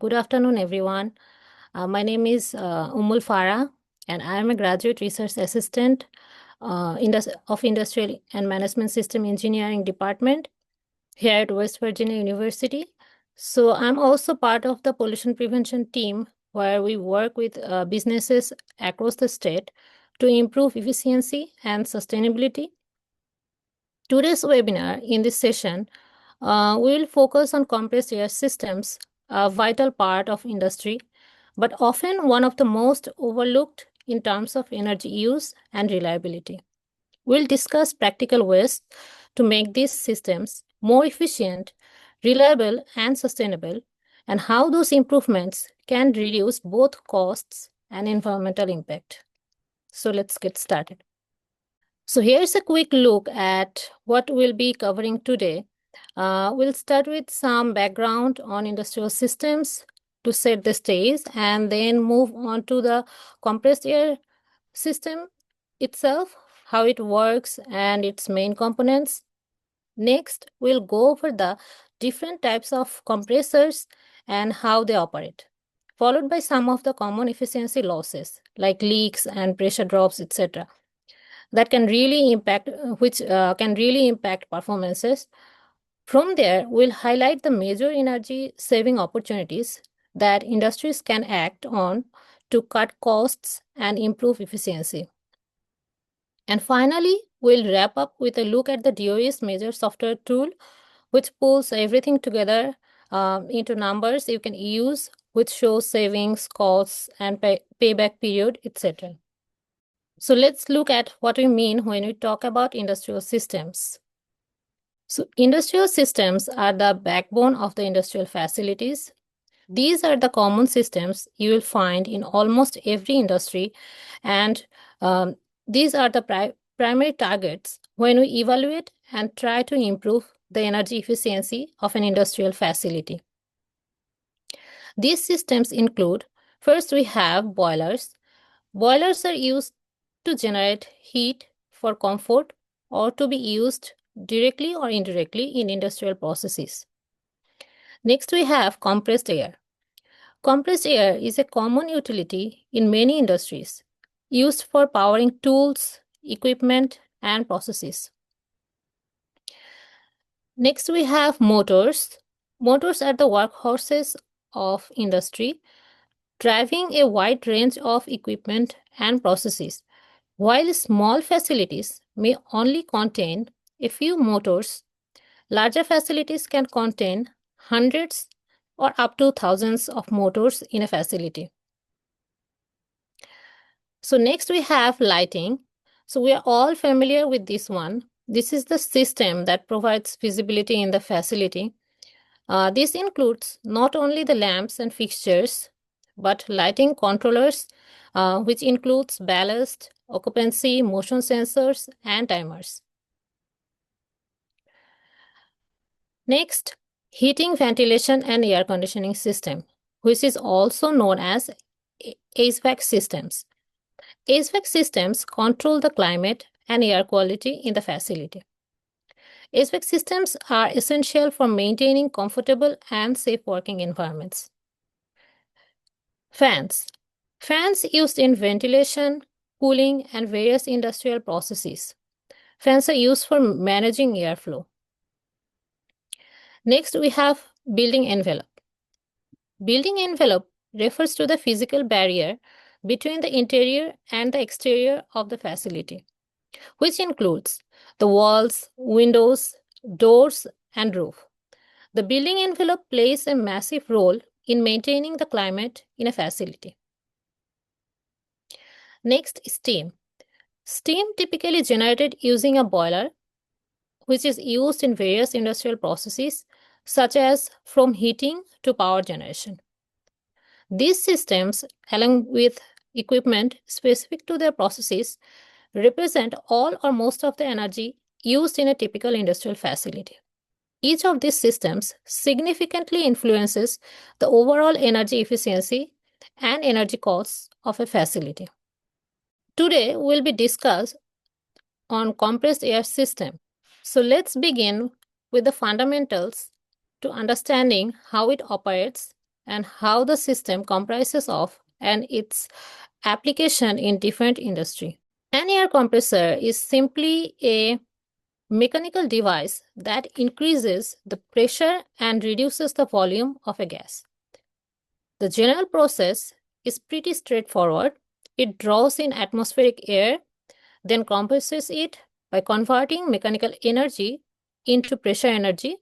Good afternoon, everyone. My name is Ummul Farah, and I am a graduate research assistant of Industrial and Management System Engineering Department here at West Virginia University. So I'm also part of the pollution prevention team where we work with businesses across the state to improve efficiency and sustainability. Today's webinar, in this session, we will focus on compressed air systems, a vital part of industry, but often one of the most overlooked in terms of energy use and reliability. We'll discuss practical ways to make these systems more efficient, reliable, and sustainable, and how those improvements can reduce both costs and environmental impact. So let's get started. So here's a quick look at what we'll be covering today. We'll start with some background on industrial systems to set the stage and then move on to the compressed air system itself, how it works and its main components. Next, we'll go over the different types of compressors and how they operate, followed by some of the common efficiency losses like leaks and pressure drops, etc. that can really impact, which can really impact performances. From there, we'll highlight the major energy saving opportunities that industries can act on to cut costs and improve efficiency. And finally, we'll wrap up with a look at the DOE's major software tool, which pulls everything together into numbers you can use, which shows savings, costs, and payback period, etc. So let's look at what we mean when we talk about industrial systems. So industrial systems are the backbone of the industrial facilities. These are the common systems you will find in almost every industry, and these are the primary targets when we evaluate and try to improve the energy efficiency of an industrial facility. These systems include, first we have boilers. Boilers are used to generate heat for comfort or to be used directly or indirectly in industrial processes. Next, we have compressed air. Compressed air is a common utility in many industries, used for powering tools, equipment, and processes. Next, we have motors. Motors are the workhorses of industry, driving a wide range of equipment and processes. While small facilities may only contain a few motors, larger facilities can contain hundreds or up to thousands of motors in a facility. So next we have lighting. So we are all familiar with this one. This is the system that provides visibility in the facility. This includes not only the lamps and fixtures, but lighting controllers, which includes ballast, occupancy, motion sensors, and timers. Next, heating, ventilation, and air conditioning system, which is also known as HVAC systems. HVAC systems control the climate and air quality in the facility. HVAC systems are essential for maintaining comfortable and safe working environments. Fans. Fans used in ventilation, cooling, and various industrial processes. Fans are used for managing airflow. Next, we have building envelope. Building envelope refers to the physical barrier between the interior and the exterior of the facility, which includes the walls, windows, doors, and roof. The building envelope plays a massive role in maintaining the climate in a facility. Next, steam. Steam typically generated using a boiler, which is used in various industrial processes, such as from heating to power generation. These systems, along with equipment specific to their processes, represent all or most of the energy used in a typical industrial facility. Each of these systems significantly influences the overall energy efficiency and energy costs of a facility. Today, we'll be discussing on compressed air system. So let's begin with the fundamentals to understanding how it operates and how the system comprises of and its application in different industry. An air compressor is simply a mechanical device that increases the pressure and reduces the volume of a gas. The general process is pretty straightforward. It draws in atmospheric air, then compresses it by converting mechanical energy into pressure energy,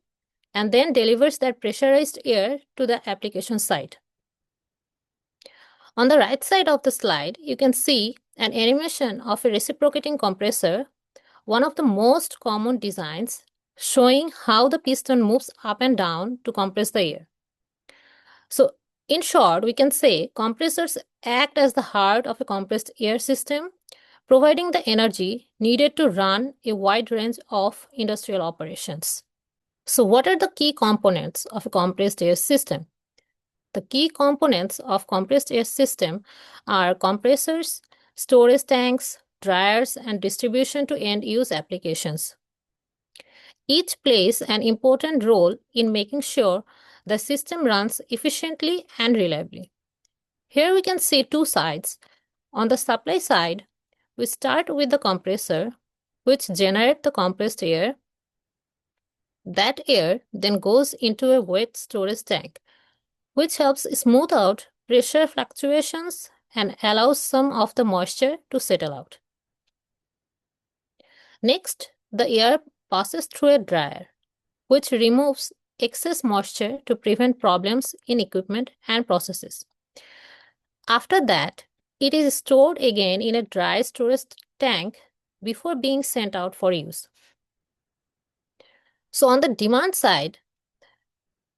and then delivers that pressurized air to the application site. On the right side of the slide, you can see an animation of a reciprocating compressor, one of the most common designs, showing how the piston moves up and down to compress the air. So, in short, we can say compressors act as the heart of a compressed air system, providing the energy needed to run a wide range of industrial operations. So, what are the key components of a compressed air system? The key components of compressed air system are compressors, storage tanks, dryers, and distribution to end-use applications. Each plays an important role in making sure the system runs efficiently and reliably. Here we can see two sides. On the supply side, we start with the compressor, which generates the compressed air. That air then goes into a wet storage tank, which helps smooth out pressure fluctuations and allows some of the moisture to settle out. Next, the air passes through a dryer, which removes excess moisture to prevent problems in equipment and processes. After that, it is stored again in a dry storage tank before being sent out for use. So on the demand side,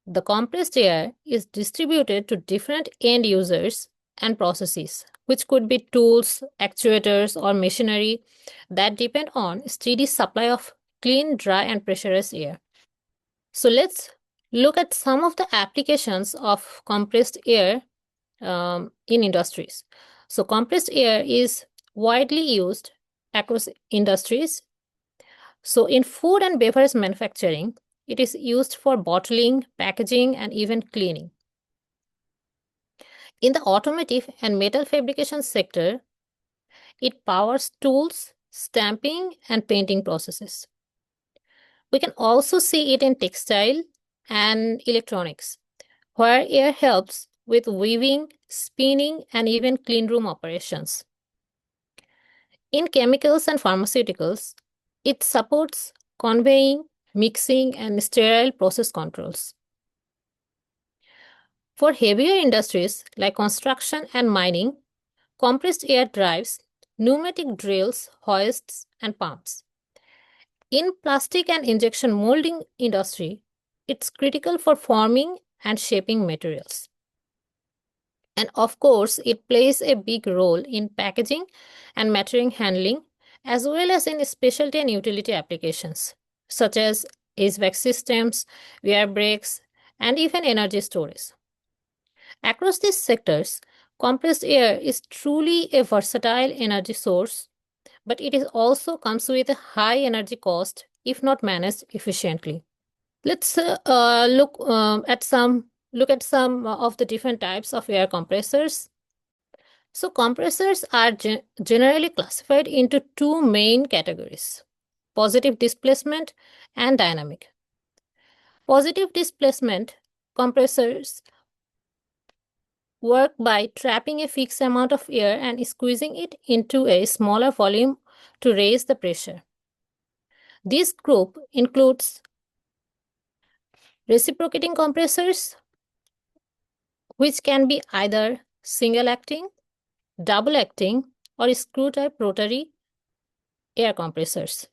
the compressed air is distributed to different end users and processes, which could be tools, actuators, or machinery that depend on steady supply of clean, dry, and pressurized air. So let's look at some of the applications of compressed air in industries. So compressed air is widely used across industries. So in food and beverage manufacturing, it is used for bottling, packaging, and even cleaning. In the automotive and metal fabrication sector, it powers tools, stamping, and painting processes. We can also see it in textile and electronics, where air helps with weaving, spinning, and even cleanroom operations. In chemicals and pharmaceuticals, it supports conveying, mixing, and sterile process controls. For heavier industries like construction and mining, compressed air drives pneumatic drills, hoists, and pumps. In plastic and injection molding industry, it's critical for forming and shaping materials. And of course, it plays a big role in packaging and material handling, as well as in specialty and utility applications, such as HVAC systems, air brakes, and even energy storage. Across these sectors, compressed air is truly a versatile energy source, but it is also comes with a high energy cost if not managed efficiently. Let's look at some of the different types of air compressors. So compressors are generally classified into two main categories: positive displacement and dynamic. Positive displacement compressors work by trapping a fixed amount of air and squeezing it into a smaller volume to raise the pressure. This group includes reciprocating compressors, which can be either single acting, double acting, or screw type rotary air compressors,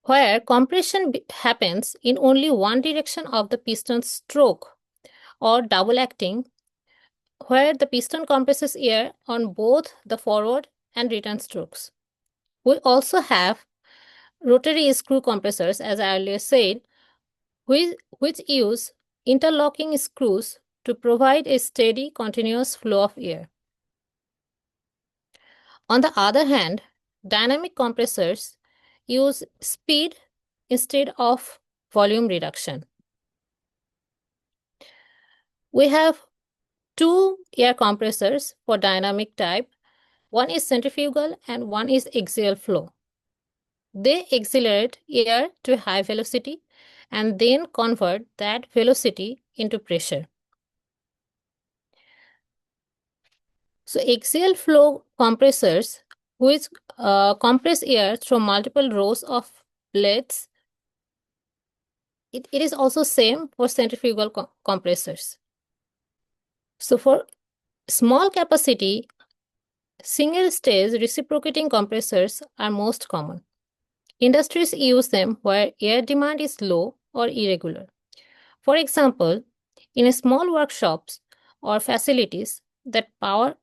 where compression happens in only one direction of the piston stroke, or double acting, where the piston compresses air on both the forward and return strokes. We also have rotary screw compressors, as I earlier said, which use interlocking screws to provide a steady, continuous flow of air. On the other hand, dynamic compressors use speed instead of volume reduction. We have two air compressors for dynamic type. One is centrifugal and one is axial flow. They accelerate air to high velocity and then convert that velocity into pressure. So axial flow compressors, which compress air through multiple rows of blades, it is also same for centrifugal compressors. So for small capacity, single stage reciprocating compressors are most common. Industries use them where air demand is low or irregular. For example, in small workshops or facilities that power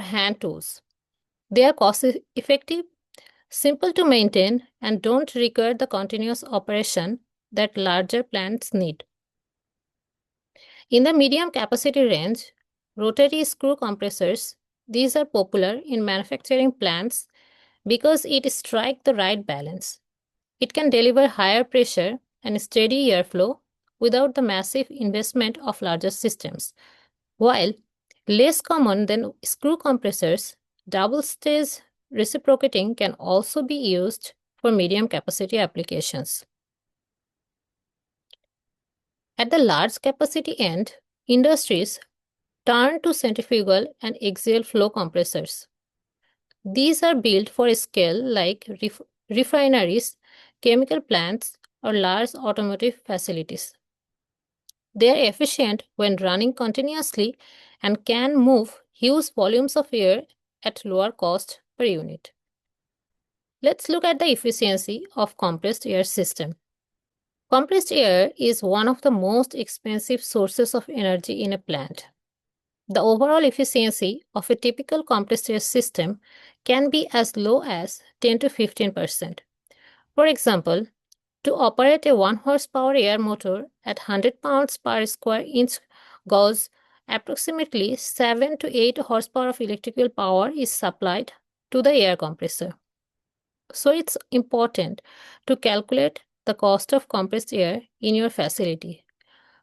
hand tools. They are cost effective, simple to maintain, and don't require the continuous operation that larger plants need. In the medium capacity range, rotary screw compressors, these are popular in manufacturing plants because it strikes the right balance. It can deliver higher pressure and steady airflow without the massive investment of larger systems. While less common than screw compressors, double stage reciprocating can also be used for medium capacity applications. At the large capacity end, industries turn to centrifugal and axial flow compressors. These are built for scale like refineries, chemical plants, or large automotive facilities. They are efficient when running continuously and can move huge volumes of air at lower cost per unit. Let's look at the efficiency of compressed air system. Compressed air is one of the most expensive sources of energy in a plant. The overall efficiency of a typical compressed air system can be as low as 10 to 15%. For example, to operate a 1 horsepower air motor at 100 pounds per square inch goes approximately 7 to 8 horsepower of electrical power is supplied to the air compressor. So it's important to calculate the cost of compressed air in your facility.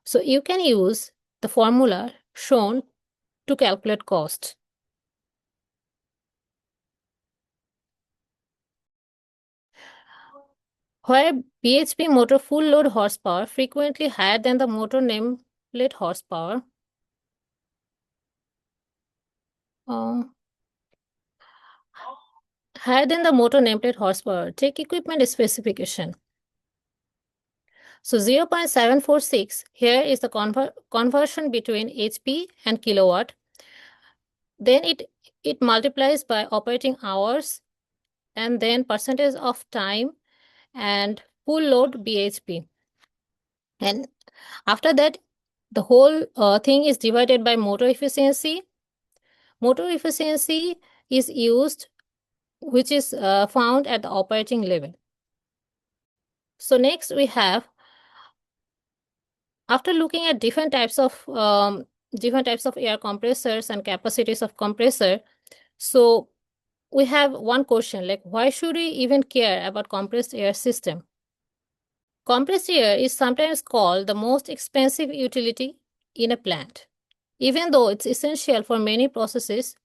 So you can use the formula shown to calculate cost. Where BHP motor full load horsepower frequently higher than the motor nameplate horsepower, higher than the motor nameplate horsepower, take equipment specification. So 0.746, here is the conversion between HP and kilowatt. Then it multiplies by operating hours and then percentage of time and full load BHP. And after that, the whole thing is divided by motor efficiency. Motor efficiency is used, which is found at the operating level. So next we have, after looking at different types of air compressors and capacities of compressor, so we have one question, like why should we even care about compressed air system? Compressed air is sometimes called the most expensive utility in a plant. Even though it's essential for many processes,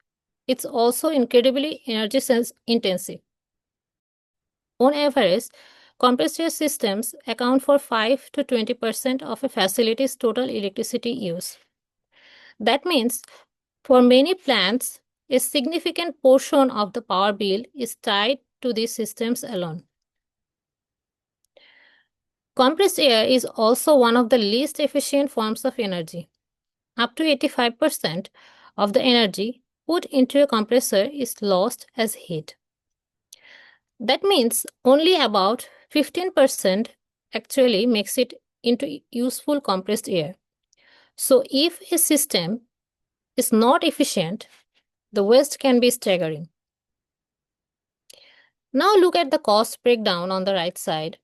it's also incredibly energy intensive. On average, compressed air systems account for 5 to 20% of a facility's total electricity use. That means for many plants, a significant portion of the power bill is tied to these systems alone. Compressed air is also one of the least efficient forms of energy. Up to 85% of the energy put into a compressor is lost as heat. That means only about 15% actually makes it into useful compressed air. So if a system is not efficient, the waste can be staggering. Now look at the cost breakdown on the right side.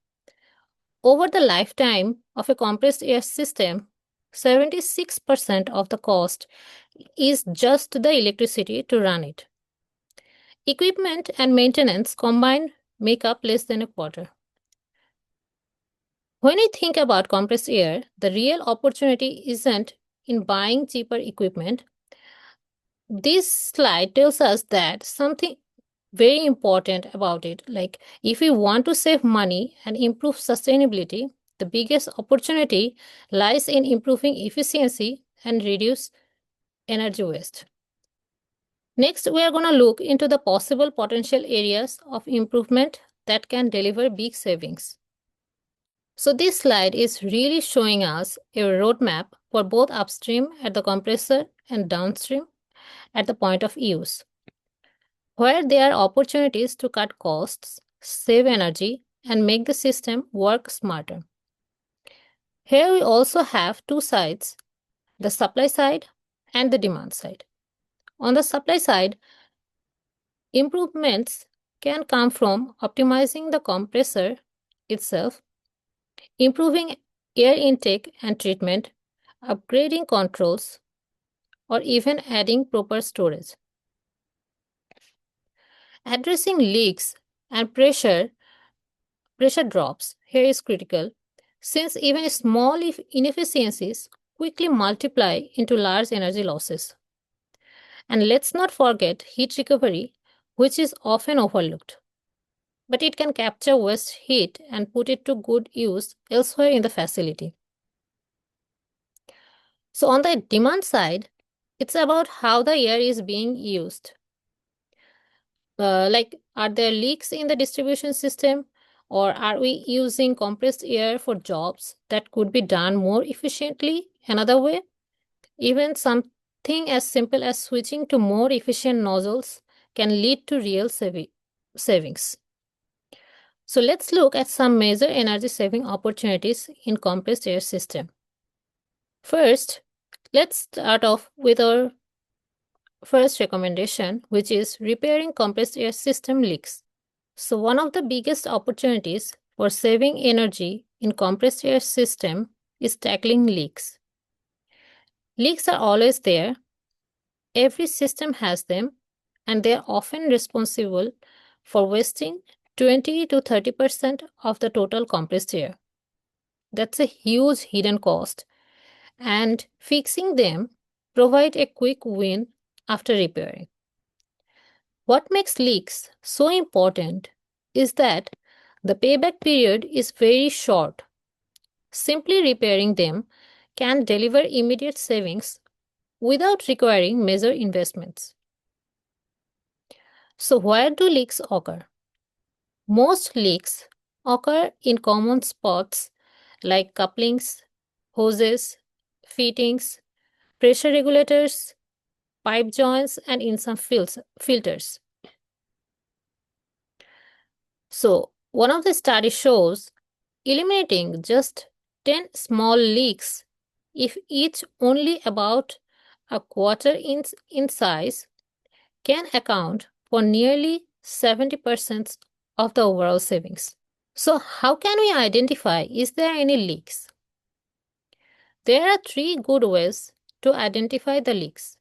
Over the lifetime of a compressed air system, 76% of the cost is just the electricity to run it. Equipment and maintenance combined make up less than a quarter. When we think about compressed air, the real opportunity isn't in buying cheaper equipment. This slide tells us that something very important about it. Like, if we want to save money and improve sustainability, the biggest opportunity lies in improving efficiency and reduce energy waste. Next, we are going to look into the possible potential areas of improvement that can deliver big savings. So this slide is really showing us a roadmap for both upstream at the compressor and downstream at the point of use, where there are opportunities to cut costs, save energy, and make the system work smarter. Here we also have two sides, the supply side and the demand side. On the supply side, improvements can come from optimizing the compressor itself, improving air intake and treatment, upgrading controls, or even adding proper storage. Addressing leaks and pressure drops here is critical, since even small inefficiencies quickly multiply into large energy losses. And let's not forget heat recovery, which is often overlooked, but it can capture waste heat and put it to good use elsewhere in the facility. So, on the demand side, it's about how the air is being used. Like, are there leaks in the distribution system, or are we using compressed air for jobs that could be done more efficiently another way? Even something as simple as switching to more efficient nozzles can lead to real savings. So let's look at some major energy saving opportunities in compressed air system. First, let's start off with our first recommendation, which is repairing compressed air system leaks. So one of the biggest opportunities for saving energy in compressed air system is tackling leaks. Leaks are always there. Every system has them, and they are often responsible for wasting 20 to 30% of the total compressed air. That's a huge hidden cost, and fixing them provide a quick win after repairing. What makes leaks so important is that the payback period is very short. Simply repairing them can deliver immediate savings without requiring major investments. So, where do leaks occur? Most leaks occur in common spots like couplings, hoses, fittings, pressure regulators, pipe joints, and in some filters. So, one of the studies shows eliminating just 10 small leaks, if each only about a quarter inch in size, can account for nearly 70% of the overall savings. So, how can we identify is there any leaks? There are three good ways to identify the leaks.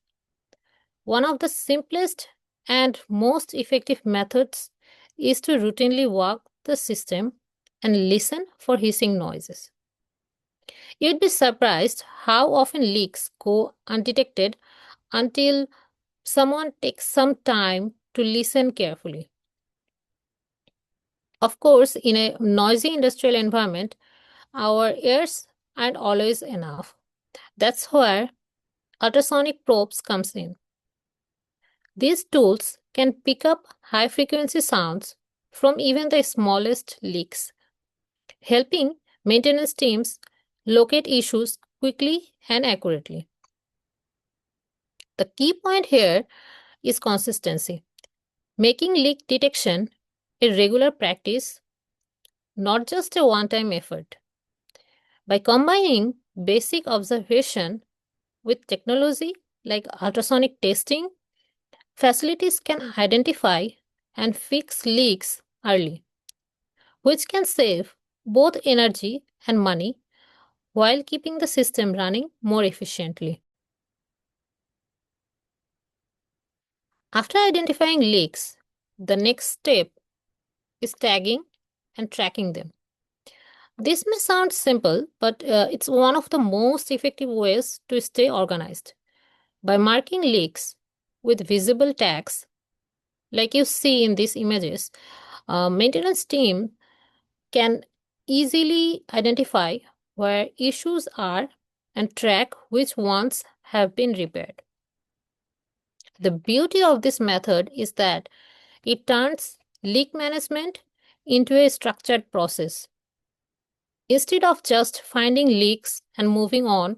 One of the simplest and most effective methods is to routinely walk the system and listen for hissing noises. You'd be surprised how often leaks go undetected until someone takes some time to listen carefully. Of course, in a noisy industrial environment, our ears aren't always enough. That's where ultrasonic probes comes in. These tools can pick up high frequency sounds from even the smallest leaks, helping maintenance teams locate issues quickly and accurately. The key point here is consistency, making leak detection a regular practice, not just a one time effort. By combining basic observation with technology like ultrasonic testing, facilities can identify and fix leaks early, which can save both energy and money while keeping the system running more efficiently. After identifying leaks, the next step is tagging and tracking them. This may sound simple, but it's one of the most effective ways to stay organized. By marking leaks with visible tags, like you see in these images, maintenance team can easily identify where issues are and track which ones have been repaired. The beauty of this method is that it turns leak management into a structured process. Instead of just finding leaks and moving on,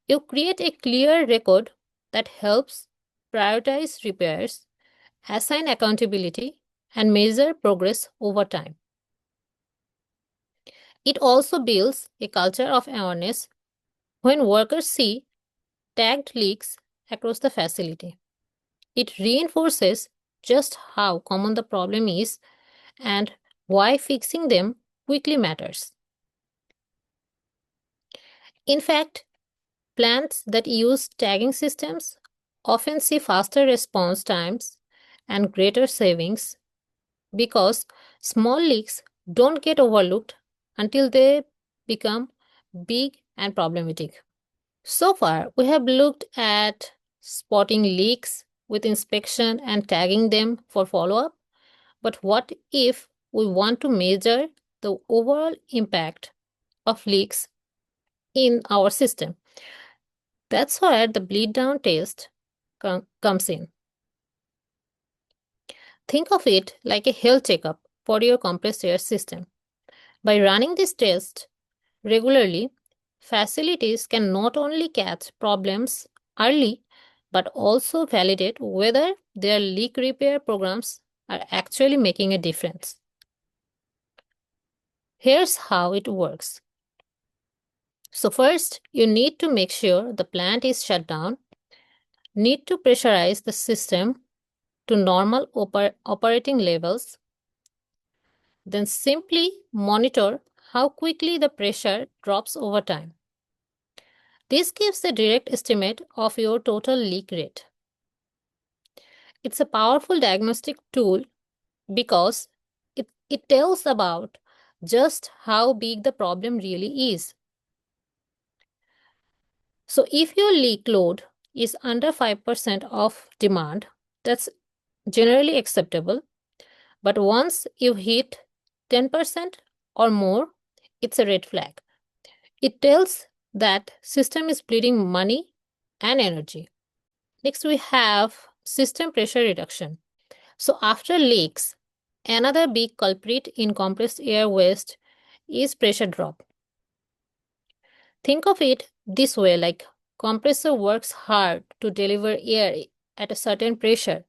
you create a clear record that helps prioritize repairs, assign accountability, and measure progress over time. It also builds a culture of awareness when workers see tagged leaks across the facility. It reinforces just how common the problem is and why fixing them quickly matters. In fact, plants that use tagging systems often see faster response times and greater savings because small leaks don't get overlooked until they become big and problematic. So far, we have looked at spotting leaks with inspection and tagging them for follow up. But what if we want to measure the overall impact of leaks in our system? That's where the bleed down test comes in. Think of it like a health checkup for your compressed air system. By running this test regularly, facilities can not only catch problems early but also validate whether their leak repair programs are actually making a difference. Here's how it works. So first, you need to make sure the plant is shut down, need to pressurize the system to normal operating levels, then simply monitor how quickly the pressure drops over time. This gives a direct estimate of your total leak rate. It's a powerful diagnostic tool because it tells about just how big the problem really is. So if your leak load is under 5% of demand, that's generally acceptable. But once you hit 10% or more, it's a red flag. It tells that system is bleeding money and energy. Next, we have system pressure reduction. So after leaks, another big culprit in compressed air waste is pressure drop. Think of it this way, like compressor works hard to deliver air at a certain pressure,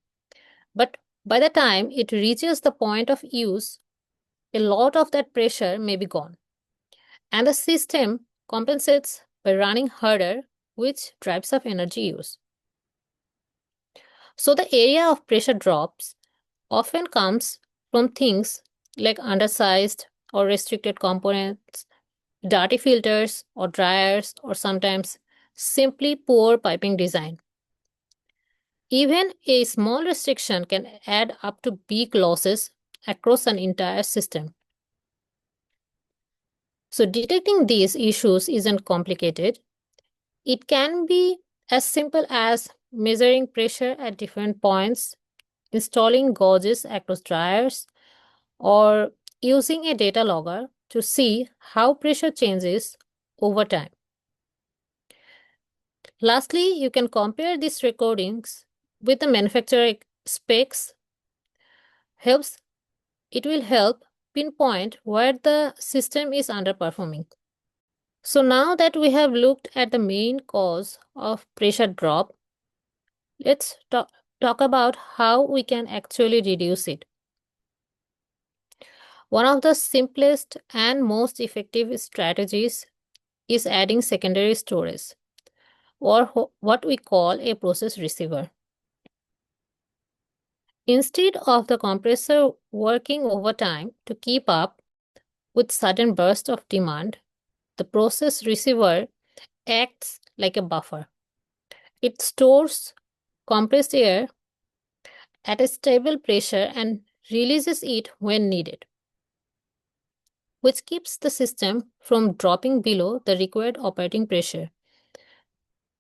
but by the time it reaches the point of use, a lot of that pressure may be gone. And the system compensates by running harder, which drives up energy use. So the area of pressure drops often comes from things like undersized or restricted components, dirty filters or dryers, or sometimes simply poor piping design. Even a small restriction can add up to big losses across an entire system. So detecting these issues isn't complicated. It can be as simple as measuring pressure at different points, installing gauges across dryers, or using a data logger to see how pressure changes over time. Lastly, you can compare these recordings with the manufacturer specs. It will help pinpoint where the system is underperforming. So now that we have looked at the main cause of pressure drop, let's talk about how we can actually reduce it. One of the simplest and most effective strategies is adding secondary storage, or what we call a process receiver. Instead of the compressor working overtime to keep up with sudden bursts of demand, the process receiver acts like a buffer. It stores compressed air at a stable pressure and releases it when needed. which keeps the system from dropping below the required operating pressure.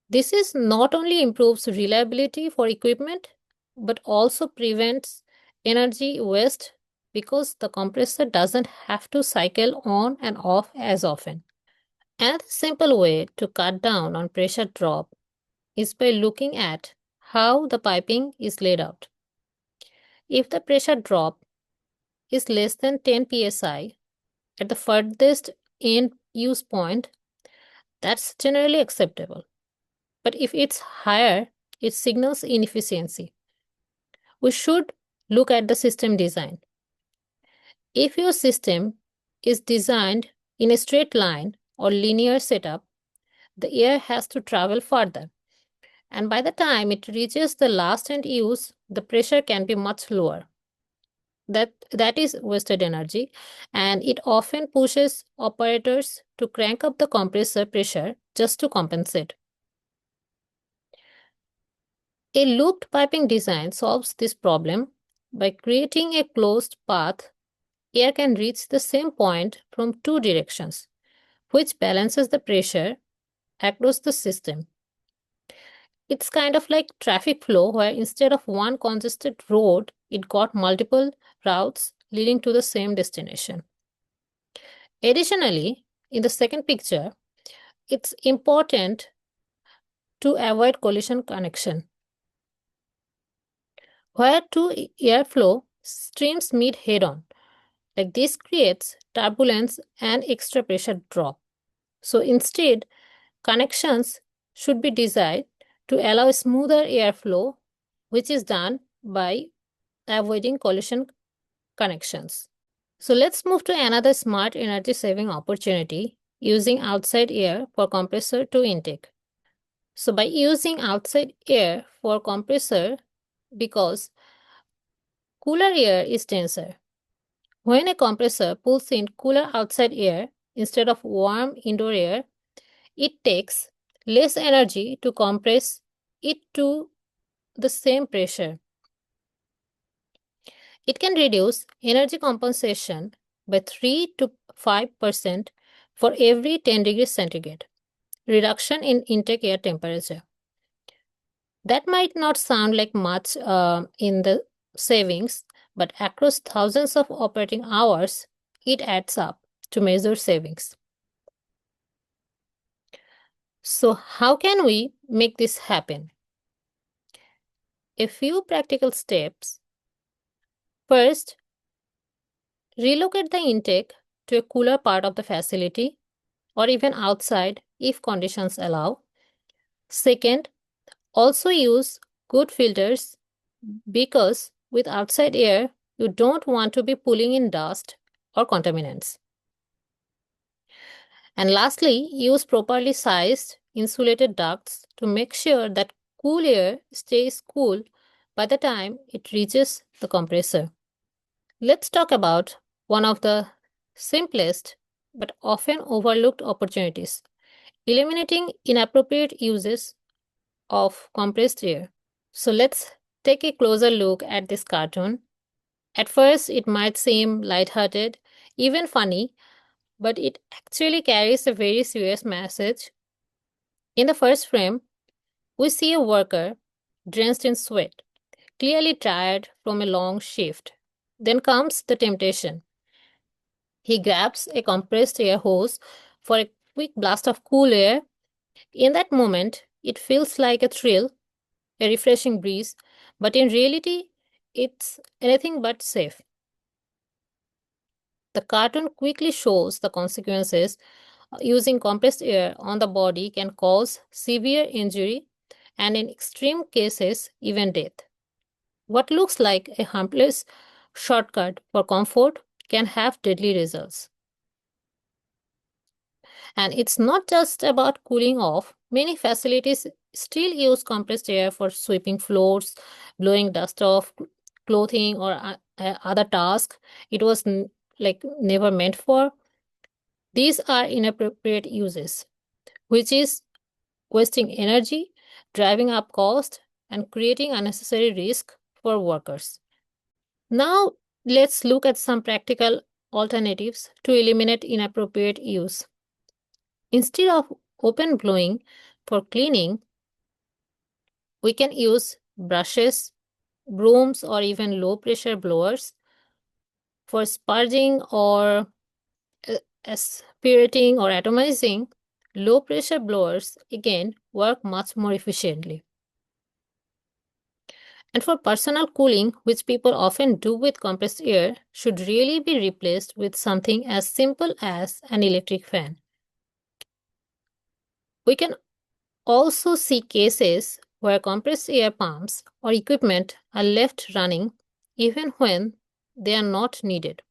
This is not only improves reliability for equipment, but also prevents energy waste because the compressor doesn't have to cycle on and off as often. Another simple way to cut down on pressure drop is by looking at how the piping is laid out. If the pressure drop is less than 10 psi at the furthest end use point, that's generally acceptable. But if it's higher, it signals inefficiency. We should look at the system design. If your system is designed in a straight line or linear setup, the air has to travel further. And by the time it reaches the last end use, the pressure can be much lower. That is wasted energy, and it often pushes operators to crank up the compressor pressure just to compensate. A looped piping design solves this problem by creating a closed path. Air can reach the same point from two directions, which balances the pressure across the system. It's kind of like traffic flow where instead of one congested road, it got multiple routes leading to the same destination. Additionally, in the second picture, it's important to avoid collision connection. Where two airflow streams meet head on, like this creates turbulence and extra pressure drop. So instead, connections should be designed to allow smoother airflow, which is done by avoiding collision connections. So let's move to another smart energy saving opportunity using outside air for compressor to intake. So by using outside air for compressor, because cooler air is denser. When a compressor pulls in cooler outside air instead of warm indoor air, it takes less energy to compress it to the same pressure. It can reduce energy compensation by 3 to 5% for every 10 degrees centigrade reduction in intake air temperature. That might not sound like much in the savings, but across thousands of operating hours, it adds up to major savings. So, how can we make this happen? A few practical steps. First, relocate the intake to a cooler part of the facility or even outside if conditions allow. Second, also use good filters because with outside air, you don't want to be pulling in dust or contaminants. And lastly, use properly sized insulated ducts to make sure that cool air stays cool by the time it reaches the compressor. Let's talk about one of the simplest but often overlooked opportunities, eliminating inappropriate uses of compressed air. So let's take a closer look at this cartoon. At first, it might seem lighthearted, even funny, but it actually carries a very serious message. In the first frame, we see a worker drenched in sweat, clearly tired from a long shift. Then comes the temptation. He grabs a compressed air hose for a quick blast of cool air. In that moment, it feels like a thrill, a refreshing breeze, but in reality, it's anything but safe. The cartoon quickly shows the consequences. Using compressed air on the body can cause severe injury and, in extreme cases, even death. What looks like a harmless shortcut for comfort can have deadly results. And it's not just about cooling off. Many facilities still use compressed air for sweeping floors, blowing dust off clothing, or other tasks it was never meant for. These are inappropriate uses, which is wasting energy, driving up cost, and creating unnecessary risk for workers. Now, let's look at some practical alternatives to eliminate inappropriate use. Instead of open blowing for cleaning, we can use brushes, brooms, or even low pressure blowers for spurging or aspirating or atomizing. Low pressure blowers again work much more efficiently. And for personal cooling, which people often do with compressed air, should really be replaced with something as simple as an electric fan. We can also see cases where compressed air pumps or equipment are left running even when they are not needed.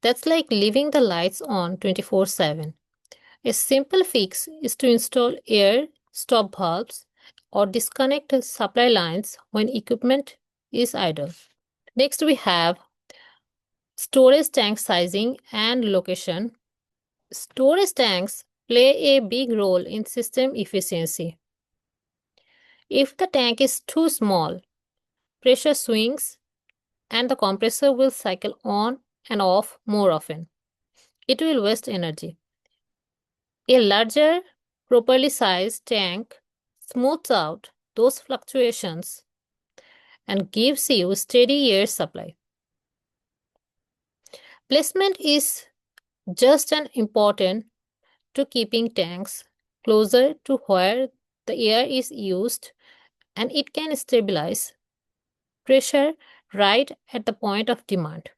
That's like leaving the lights on 24/7. A simple fix is to install air stop valves or disconnect supply lines when equipment is idle. Next, we have storage tank sizing and location. Storage tanks play a big role in system efficiency. If the tank is too small, pressure swings and the compressor will cycle on and off more often. It will waste energy. A larger, properly sized tank smooths out those fluctuations and gives you steady air supply. Placement is just as important to keeping tanks closer to where the air is used, and it can stabilize pressure right at the point of demand.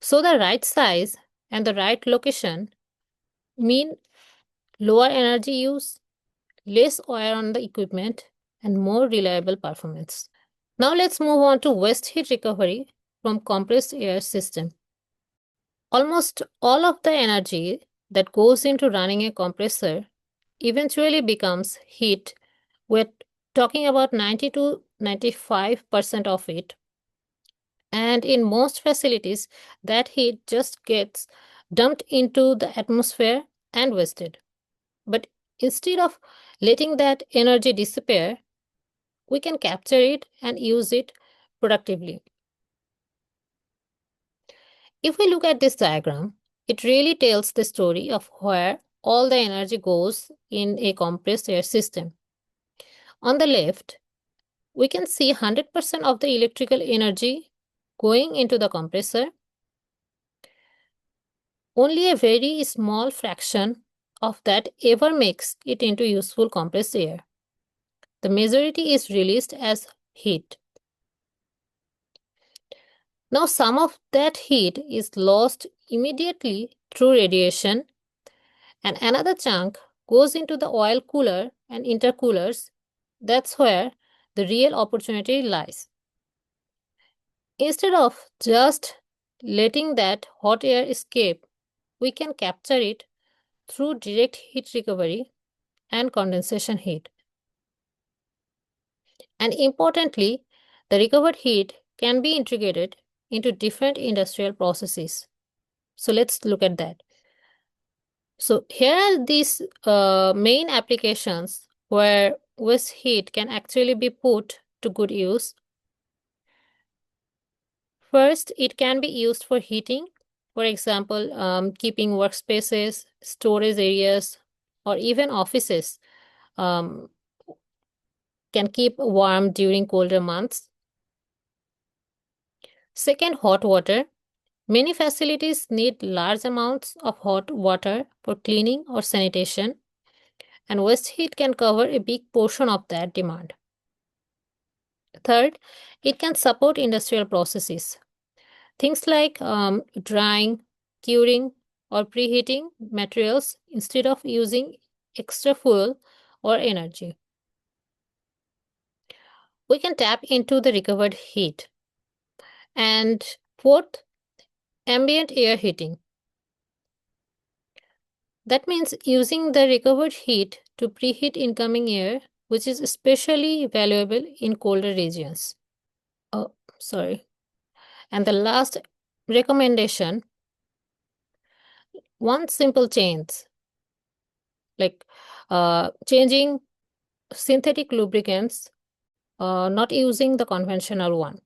So the right size and the right location mean lower energy use, less wear on the equipment, and more reliable performance. Now let's move on to waste heat recovery from compressed air system. Almost all of the energy that goes into running a compressor eventually becomes heat. We're talking about 90 to 95% of it. And in most facilities, that heat just gets dumped into the atmosphere and wasted. But instead of letting that energy disappear, we can capture it and use it productively. If we look at this diagram, it really tells the story of where all the energy goes in a compressed air system. On the left, we can see 100% of the electrical energy going into the compressor. Only a very small fraction of that ever makes it into useful compressed air. The majority is released as heat. Now, some of that heat is lost immediately through radiation, and another chunk goes into the oil cooler and intercoolers. That's where the real opportunity lies. Instead of just letting that hot air escape, we can capture it through direct heat recovery and condensation heat. And importantly, the recovered heat can be integrated into different industrial processes. So let's look at that. So here are these main applications where waste heat can actually be put to good use. First, it can be used for heating. For example, keeping workspaces, storage areas, or even offices um, can keep warm during colder months. Second, hot water. Many facilities need large amounts of hot water for cleaning or sanitation, and waste heat can cover a big portion of that demand. Third, it can support industrial processes. Things like drying, curing, or preheating materials instead of using extra fuel or energy. We can tap into the recovered heat. And fourth, ambient air heating. That means using the recovered heat to preheat incoming air, which is especially valuable in colder regions. Oh, sorry. And the last recommendation, one simple change, like changing synthetic lubricants, not using the conventional one.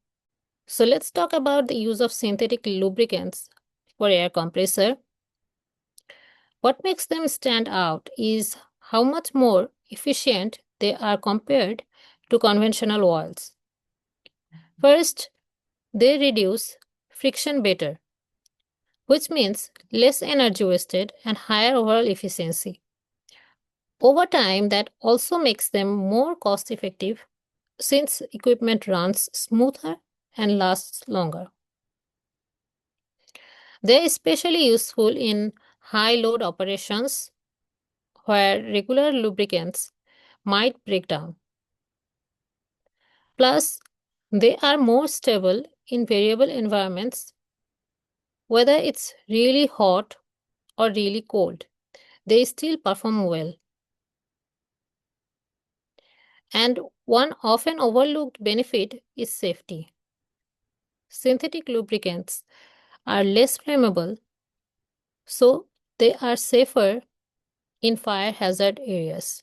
So let's talk about the use of synthetic lubricants for air compressor. What makes them stand out is how much more efficient they are compared to conventional oils. First, they reduce friction better, which means less energy wasted and higher overall efficiency. Over time, that also makes them more cost effective since equipment runs smoother and lasts longer. They are especially useful in high load operations where regular lubricants might break down. Plus, they are more stable in variable environments, whether it's really hot or really cold. They still perform well. And one often overlooked benefit is safety. Synthetic lubricants are less flammable, so they are safer in fire hazard areas.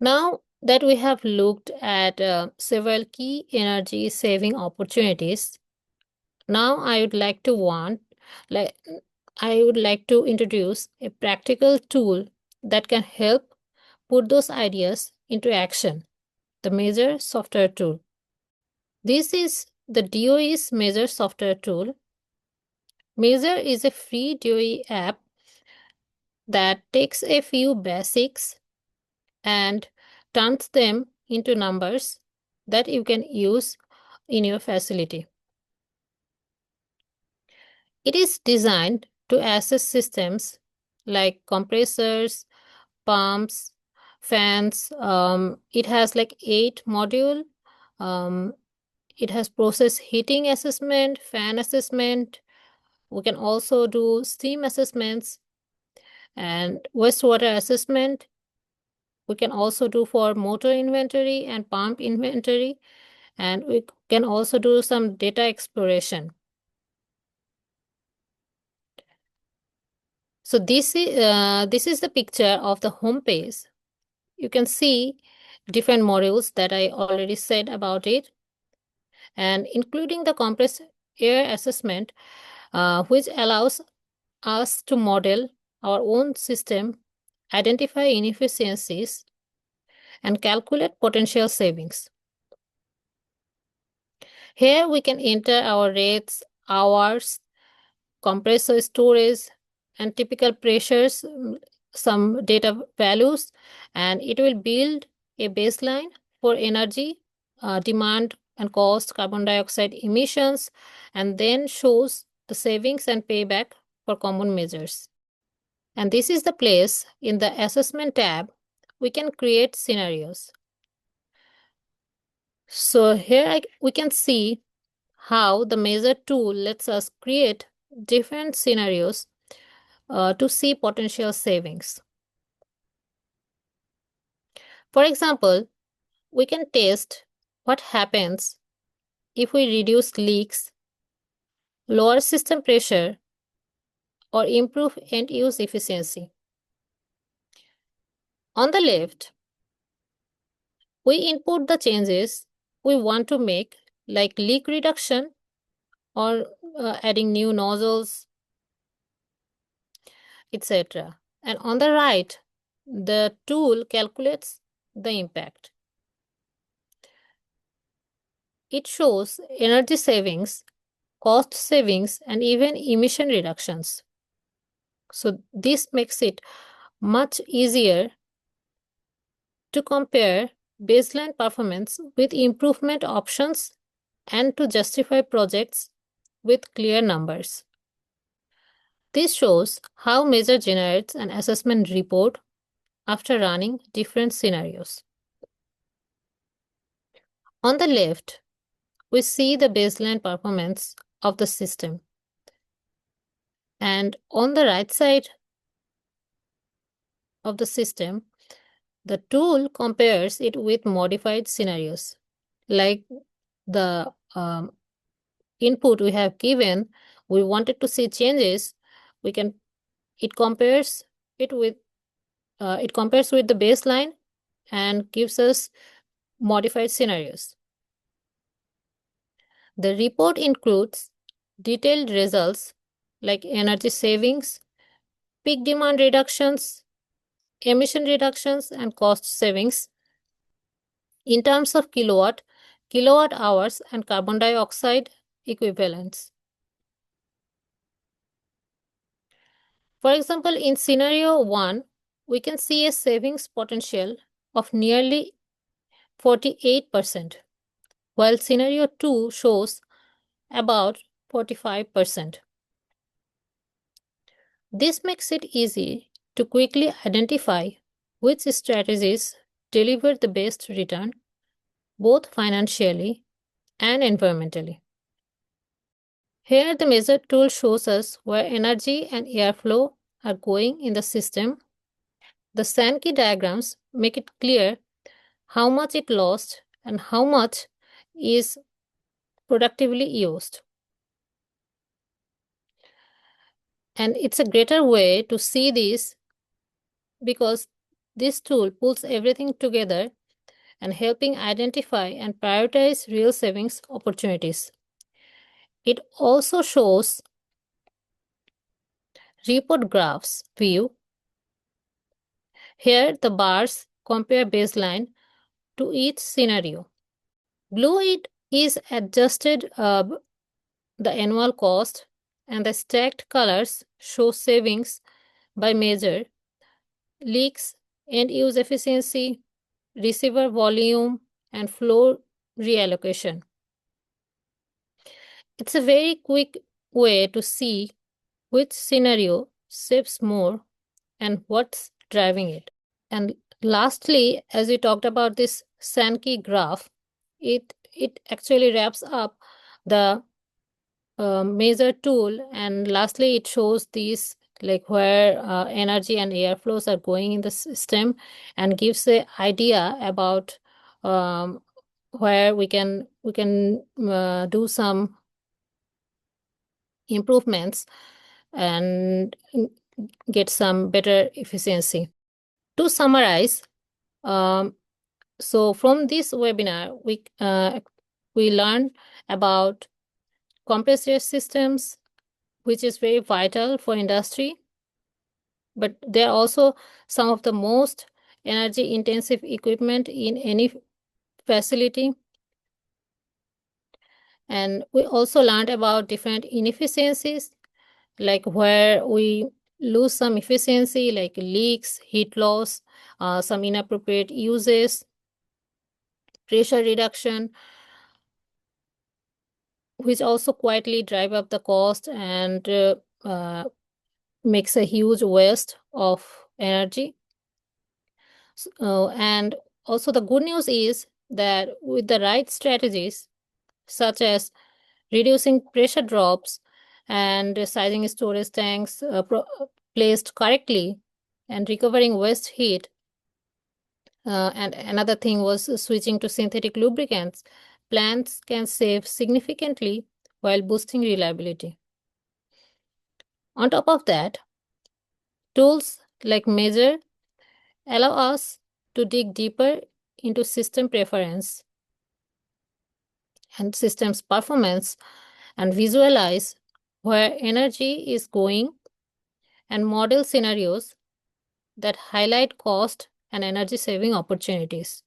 Now that we have looked at several key energy saving opportunities, now like I would like to introduce a practical tool that can help put those ideas into action, the Measure software tool. This is the DOE's Measure software tool. Measure is a free DOE app that takes a few basics and turns them into numbers that you can use in your facility. It is designed to assess systems like compressors, pumps, fans. It has like 8 module. Um, it has process heating assessment, fan assessment. We can also do steam assessments and wastewater assessment. We can also do for motor inventory and pump inventory, and we can also do some data exploration. So this is the picture of the home page. You can see different modules that I already said about it, and including the compressed air assessment, which allows us to model our own system, identify inefficiencies, and calculate potential savings. Here we can enter our rates, hours, compressor storage, and typical pressures, some data values, and it will build a baseline for energy, demand and cost, carbon dioxide emissions, and then shows the savings and payback for common measures. And this is the place in the assessment tab we can create scenarios. So here we can see how the measure tool lets us create different scenarios to see potential savings. For example, we can test what happens if we reduce leaks, lower system pressure, or improve end-use efficiency. On the left, we input the changes we want to make, like leak reduction or adding new nozzles, etc. And on the right, the tool calculates the impact. It shows energy savings, cost savings, and even emission reductions. So this makes it much easier to compare baseline performance with improvement options and to justify projects with clear numbers. This shows how Measure generates an assessment report after running different scenarios. On the left, we see the baseline performance of the system. And on the right side of the system, the tool compares it with modified scenarios. Like the input we have given, we wanted to see changes, it compares with the baseline and gives us modified scenarios. The report includes detailed results like energy savings, peak demand reductions, emission reductions, and cost savings in terms of kilowatt hours, and carbon dioxide equivalents. For example, in scenario 1, we can see a savings potential of nearly 48%, while scenario 2 shows about 45%. This makes it easy to quickly identify which strategies deliver the best return, both financially and environmentally. Here, the measure tool shows us where energy and airflow are going in the system. The Sankey diagrams make it clear how much it lost and how much is productively used. And it's a greater way to see this because this tool pulls everything together and helping identify and prioritize real savings opportunities. It also shows report graphs view. Here the bars compare baseline to each scenario. Blue it is adjusted the annual cost, and the stacked colors show savings by measure, leaks, end use efficiency, receiver volume, and flow reallocation. It's a very quick way to see which scenario saves more and what's driving it. And lastly, as we talked about this Sankey graph, it actually wraps up the measure tool, and lastly it shows these like where energy and airflows are going in the system and gives an idea about where we can do some improvements and get some better efficiency. To summarize, so from this webinar, we learned about compressor systems, which is very vital for industry, but they're also some of the most energy intensive equipment in any facility. And we also learned about different inefficiencies, like where we lose some efficiency, like leaks, heat loss, some inappropriate uses, pressure reduction, which also quietly drive up the cost and makes a huge waste of energy. And also the good news is that with the right strategies, such as reducing pressure drops and sizing storage tanks placed correctly and recovering waste heat, and another thing was switching to synthetic lubricants, plants can save significantly while boosting reliability. On top of that, tools like Measure allow us to dig deeper into system preference and systems performance and visualize where energy is going and model scenarios that highlight cost and energy saving opportunities.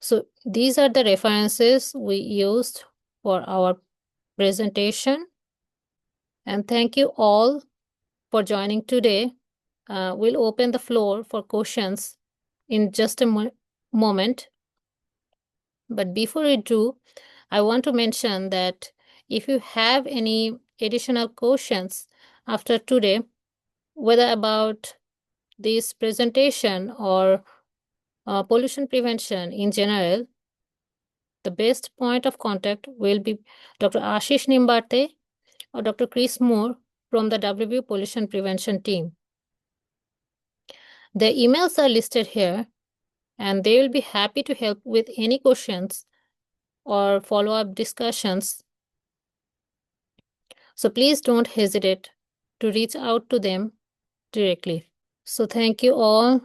So these are the references we used for our presentation. And thank you all for joining today. We'll open the floor for questions in just a moment. But before we do, I want to mention that if you have any additional questions after today, whether about this presentation or pollution prevention in general, the best point of contact will be Dr. Ashish Nimbate or Dr. Chris Moore from the WVU pollution prevention team. Their emails are listed here, and they will be happy to help with any questions or follow-up discussions. So please don't hesitate to reach out to them directly. So thank you all